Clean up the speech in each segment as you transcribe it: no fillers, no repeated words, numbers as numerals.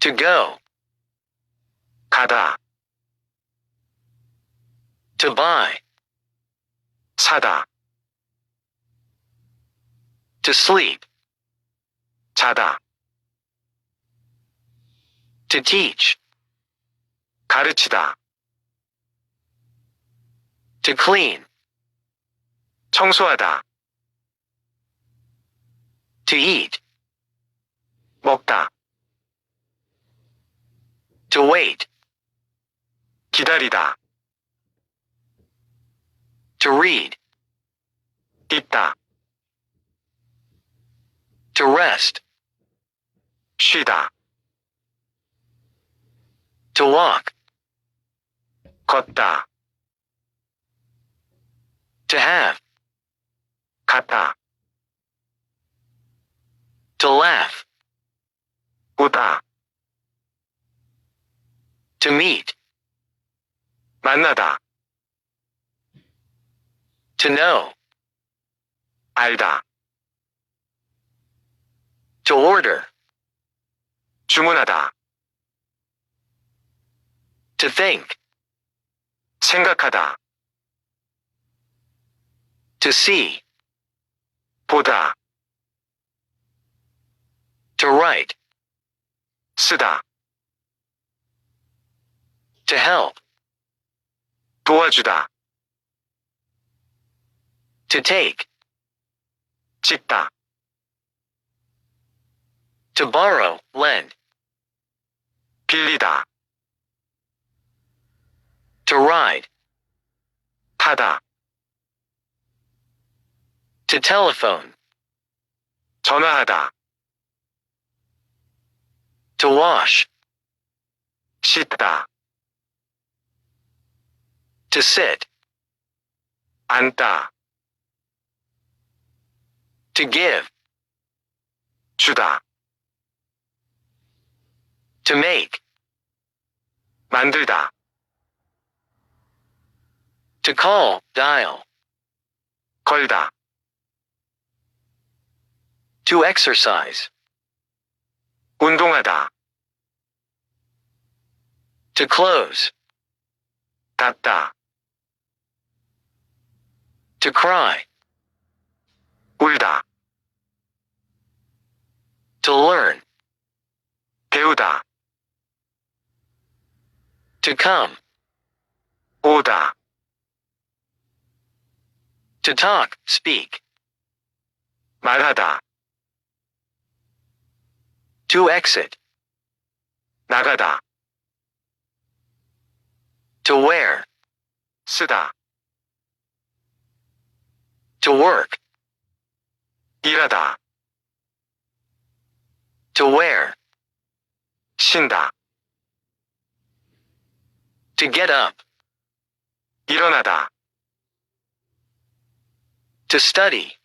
To go. 가다, To buy. 사다, To sleep. 자다, To teach. 가르치다, To clean. 청소하다, To eat. 먹다, To wait. 기다리다, To read. 읽다, To rest. 쉬다, To walk. 걷다, To have. 갔다, To laugh. 오다, To meet. 만나다, To know. 알다, To order. 주문하다, To think. 생각하다, To see. 보다, To write. 쓰다, To help. 도와주다, To take. 찍다, To borrow, lend. 빌리다, To ride. 타다, To telephone. 전화하다, To wash. 씻다, To sit. 앉다, To give. 주다, To make. 만들다, To call, dial. 걸다, To exercise. 운동하다, To close. 닫다, To cry. 울다, To learn. 배우다, To come. 오다, To talk, speak. 말하다, To exit. 나가다, To wear. 쓰다, To work. 일하다, To wear. 쉰다, To get up. 일어나다, To study.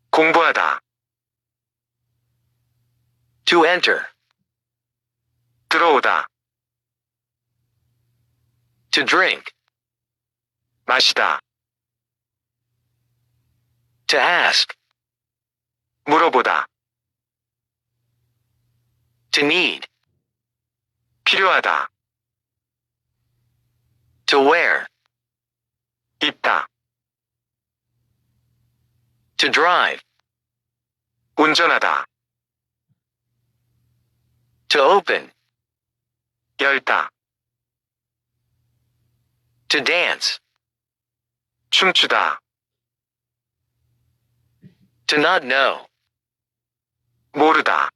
공부하다, To enter. 들어오다, To drink. 마시다, To ask. 물어보다, To need. 필요하다, To wear. 입다, To drive. 운전하다, To open. 열다, To dance. 춤추다, To not know. 모르다,